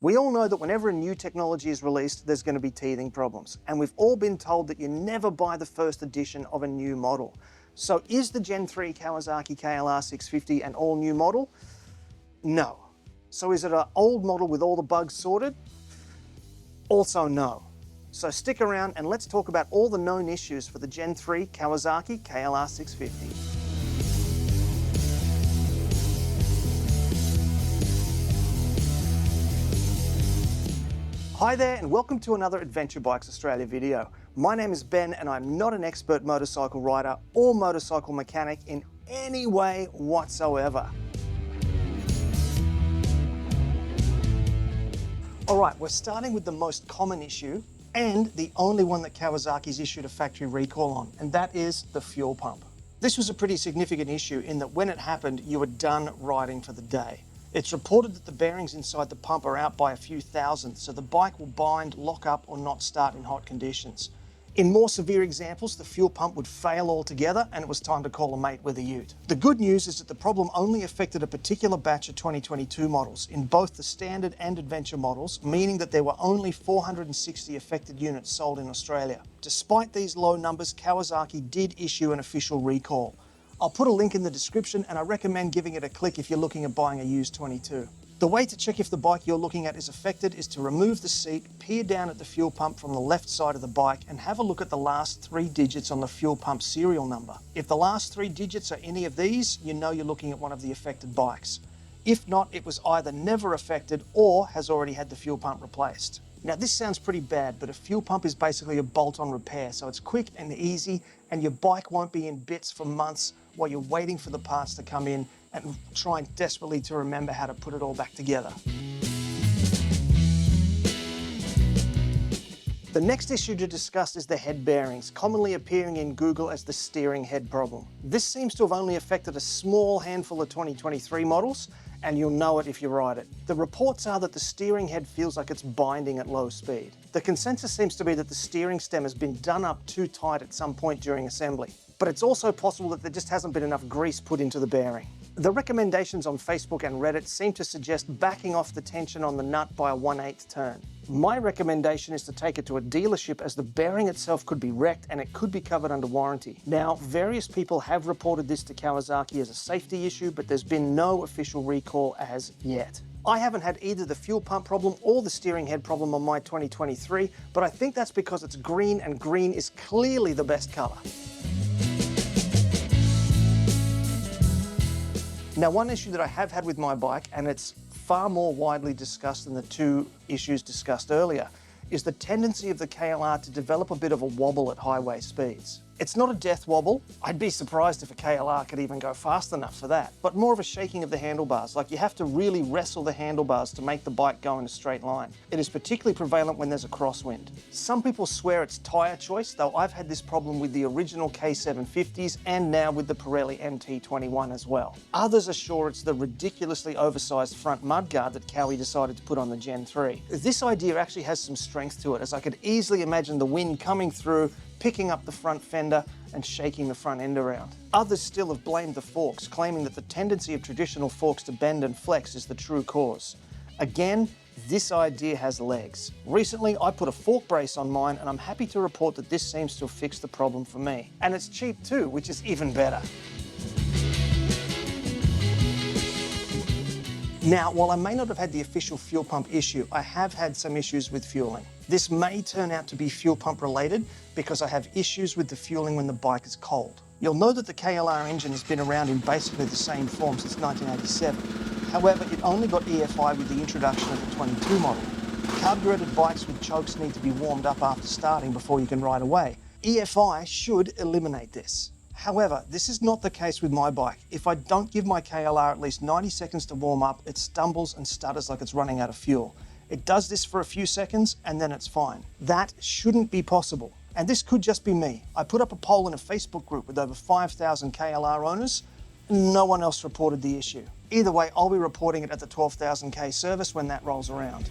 We all know that whenever a new technology is released, there's going to be teething problems. And we've all been told that you never buy the first edition of a new model. So is the Gen 3 Kawasaki KLR 650 an all-new model? No. So is it an old model with all the bugs sorted? Also no. So stick around and let's talk about all the known issues for the Gen 3 Kawasaki KLR 650. Hi there and welcome to another Adventure Bikes Australia video. My name is Ben and I'm not an expert motorcycle rider or motorcycle mechanic in any way whatsoever. Alright, we're starting with the most common issue and the only one that Kawasaki's issued a factory recall on, and that is the fuel pump. This was a pretty significant issue in that when it happened, you were done riding for the day. It's reported that the bearings inside the pump are out by a few thousand, so the bike will bind, lock up, or not start in hot conditions. In more severe examples, the fuel pump would fail altogether and it was time to call a mate with a ute. The good news is that the problem only affected a particular batch of 2022 models in both the standard and adventure models, meaning that there were only 460 affected units sold in Australia. Despite these low numbers, Kawasaki did issue an official recall. I'll put a link in the description and I recommend giving it a click if you're looking at buying a used 22. The way to check if the bike you're looking at is affected is to remove the seat, peer down at the fuel pump from the left side of the bike and have a look at the last 3 digits on the fuel pump serial number. If the last 3 digits are any of these, you know you're looking at one of the affected bikes. If not, it was either never affected or has already had the fuel pump replaced. Now this sounds pretty bad, but a fuel pump is basically a bolt-on repair, so it's quick and easy and your bike won't be in bits for months while you're waiting for the parts to come in and trying desperately to remember how to put it all back together. The next issue to discuss is the head bearings, commonly appearing in Google as the steering head problem. This seems to have only affected a small handful of 2023 models, and you'll know it if you ride it. The reports are that the steering head feels like it's binding at low speed. The consensus seems to be that the steering stem has been done up too tight at some point during assembly, but it's also possible that there just hasn't been enough grease put into the bearing. The recommendations on Facebook and Reddit seem to suggest backing off the tension on the nut by a 1/8 turn. My recommendation is to take it to a dealership as the bearing itself could be wrecked and it could be covered under warranty. Now, various people have reported this to Kawasaki as a safety issue, but there's been no official recall as yet. I haven't had either the fuel pump problem or the steering head problem on my 2023, but I think that's because it's green and green is clearly the best color. Now, one issue that I have had with my bike, and it's far more widely discussed than the 2 issues discussed earlier, is the tendency of the KLR to develop a bit of a wobble at highway speeds. It's not a death wobble. I'd be surprised if a KLR could even go fast enough for that, but more of a shaking of the handlebars, like you have to really wrestle the handlebars to make the bike go in a straight line. It is particularly prevalent when there's a crosswind. Some people swear it's tyre choice, though I've had this problem with the original K750s and now with the Pirelli MT21 as well. Others are sure it's the ridiculously oversized front mudguard that Kawi decided to put on the Gen 3. This idea actually has some strength to it, as I could easily imagine the wind coming through, picking up the front fender and shaking the front end around. Others still have blamed the forks, claiming that the tendency of traditional forks to bend and flex is the true cause. Again, this idea has legs. Recently, I put a fork brace on mine and I'm happy to report that this seems to have fixed the problem for me. And it's cheap too, which is even better. Now, while I may not have had the official fuel pump issue, I have had some issues with fueling. This may turn out to be fuel pump related because I have issues with the fueling when the bike is cold. You'll know that the KLR engine has been around in basically the same form since 1987. However, it only got EFI with the introduction of the 22 model. Carbureted bikes with chokes need to be warmed up after starting before you can ride away. EFI should eliminate this. However, this is not the case with my bike. If I don't give my KLR at least 90 seconds to warm up, it stumbles and stutters like it's running out of fuel. It does this for a few seconds and then it's fine. That shouldn't be possible. And this could just be me. I put up a poll in a Facebook group with over 5,000 KLR owners. No one else reported the issue. Either way, I'll be reporting it at the 12,000K service when that rolls around.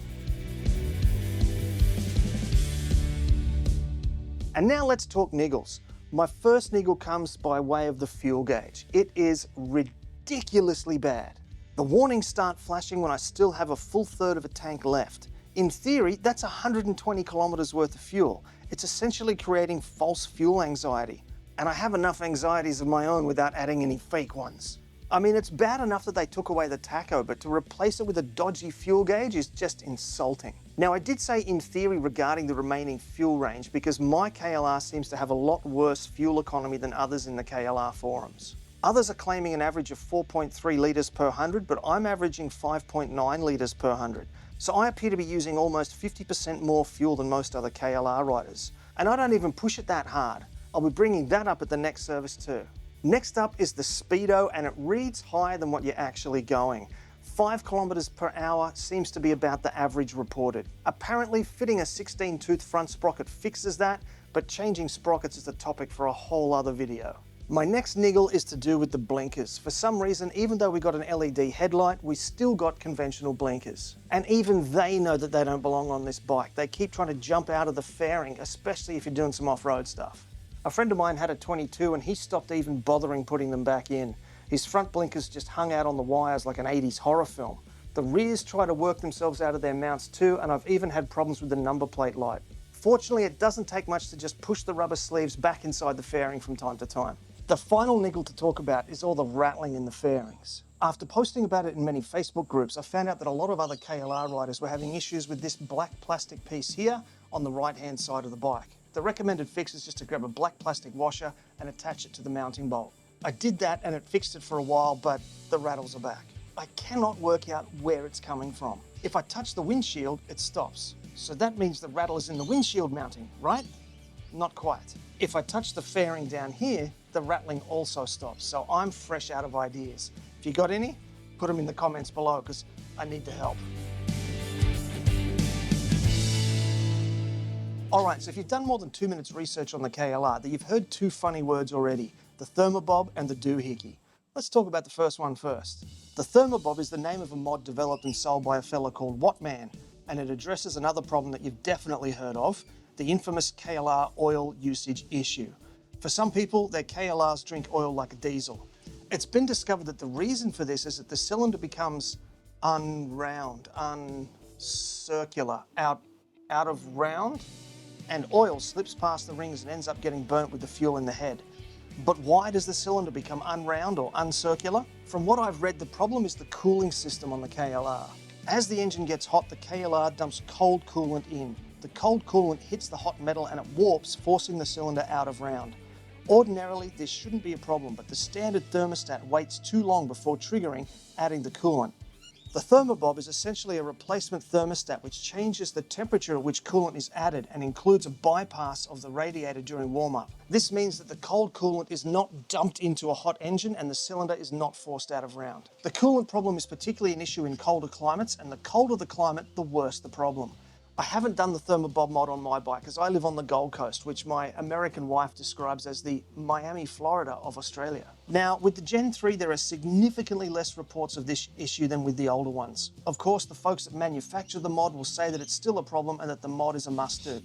And now let's talk niggles. My first niggle comes by way of the fuel gauge. It is ridiculously bad. The warnings start flashing when I still have a full third of a tank left. In theory, that's 120 kilometers worth of fuel. It's essentially creating false fuel anxiety. And I have enough anxieties of my own without adding any fake ones. I mean, it's bad enough that they took away the tacho, but to replace it with a dodgy fuel gauge is just insulting. Now, I did say in theory regarding the remaining fuel range because my KLR seems to have a lot worse fuel economy than others in the KLR forums. Others are claiming an average of 4.3 litres per 100, but I'm averaging 5.9 litres per 100. So I appear to be using almost 50% more fuel than most other KLR riders. And I don't even push it that hard. I'll be bringing that up at the next service too. Next up is the speedo, and it reads higher than what you're actually going. 5 kilometers per hour seems to be about the average reported. Apparently fitting a 16-tooth front sprocket fixes that, but changing sprockets is a topic for a whole other video. My next niggle is to do with the blinkers. For some reason, even though we got an LED headlight, we still got conventional blinkers. And even they know that they don't belong on this bike. They keep trying to jump out of the fairing, especially if you're doing some off-road stuff. A friend of mine had a 22 and he stopped even bothering putting them back in. His front blinkers just hung out on the wires like an 80s horror film. The rears try to work themselves out of their mounts too, and I've even had problems with the number plate light. Fortunately, it doesn't take much to just push the rubber sleeves back inside the fairing from time to time. The final niggle to talk about is all the rattling in the fairings. After posting about it in many Facebook groups, I found out that a lot of other KLR riders were having issues with this black plastic piece here on the right-hand side of the bike. The recommended fix is just to grab a black plastic washer and attach it to the mounting bolt. I did that and it fixed it for a while, but the rattles are back. I cannot work out where it's coming from. If I touch the windshield, it stops. So that means the rattle is in the windshield mounting, right? Not quite. If I touch the fairing down here, the rattling also stops. So I'm fresh out of ideas. If you got any, put them in the comments below because I need the help. All right, so if you've done more than 2 minutes research on the KLR, then you've heard two funny words already, the thermobob and the doohickey. Let's talk about the first one first. The thermobob is the name of a mod developed and sold by a fella called Whatman, and it addresses another problem that you've definitely heard of, the infamous KLR oil usage issue. For some people, their KLRs drink oil like a diesel. It's been discovered that the reason for this is that the cylinder becomes unround, uncircular, out of round, and oil slips past the rings and ends up getting burnt with the fuel in the head. But why does the cylinder become unround or uncircular? From what I've read, the problem is the cooling system on the KLR. As the engine gets hot, the KLR dumps cold coolant in. The cold coolant hits the hot metal and it warps, forcing the cylinder out of round. Ordinarily, this shouldn't be a problem, but the standard thermostat waits too long before triggering adding the coolant. The thermobob is essentially a replacement thermostat which changes the temperature at which coolant is added and includes a bypass of the radiator during warm-up. This means that the cold coolant is not dumped into a hot engine and the cylinder is not forced out of round. The coolant problem is particularly an issue in colder climates, and the colder the climate, the worse the problem. I haven't done the thermobob mod on my bike as I live on the Gold Coast, which my American wife describes as the Miami, Florida of Australia. Now, with the Gen 3, there are significantly less reports of this issue than with the older ones. Of course, the folks that manufacture the mod will say that it's still a problem and that the mod is a must-do.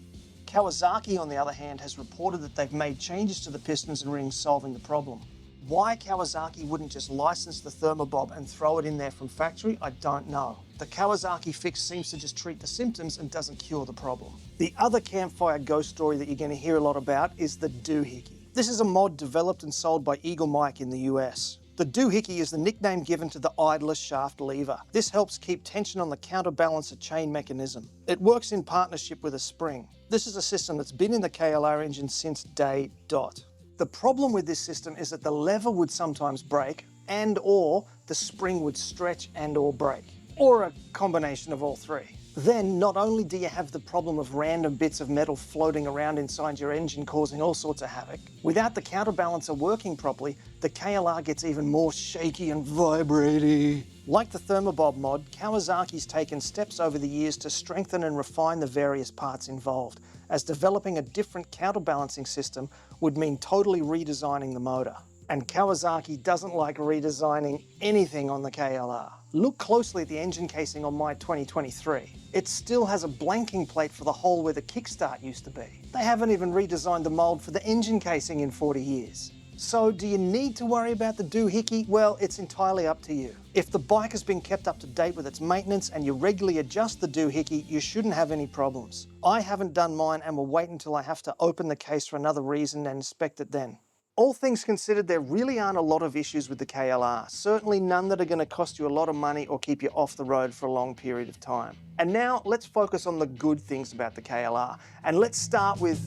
Kawasaki, on the other hand, has reported that they've made changes to the pistons and rings solving the problem. Why Kawasaki wouldn't just license the thermobob and throw it in there from factory, I don't know. The Kawasaki fix seems to just treat the symptoms and doesn't cure the problem. The other campfire ghost story that you're going to hear a lot about is the doohickey. This is a mod developed and sold by Eagle Mike in the US. The doohickey is the nickname given to the idler shaft lever. This helps keep tension on the counterbalancer chain mechanism. It works in partnership with a spring. This is a system that's been in the KLR engine since day dot. The problem with this system is that the lever would sometimes break and/or the spring would stretch and/or break, or a combination of all three. Then not only do you have the problem of random bits of metal floating around inside your engine causing all sorts of havoc, without the counterbalancer working properly, the KLR gets even more shaky and vibraty. Like the thermobob mod, Kawasaki's taken steps over the years to strengthen and refine the various parts involved, as developing a different counterbalancing system would mean totally redesigning the motor. And Kawasaki doesn't like redesigning anything on the KLR. Look closely at the engine casing on my 2023. It still has a blanking plate for the hole where the kickstart used to be. They haven't even redesigned the mold for the engine casing in 40 years. So do you need to worry about the doohickey? Well, it's entirely up to you. If the bike has been kept up to date with its maintenance and you regularly adjust the doohickey, you shouldn't have any problems. I haven't done mine and will wait until I have to open the case for another reason and inspect it then. All things considered, there really aren't a lot of issues with the KLR. Certainly none that are going to cost you a lot of money or keep you off the road for a long period of time. And now let's focus on the good things about the KLR. And let's start with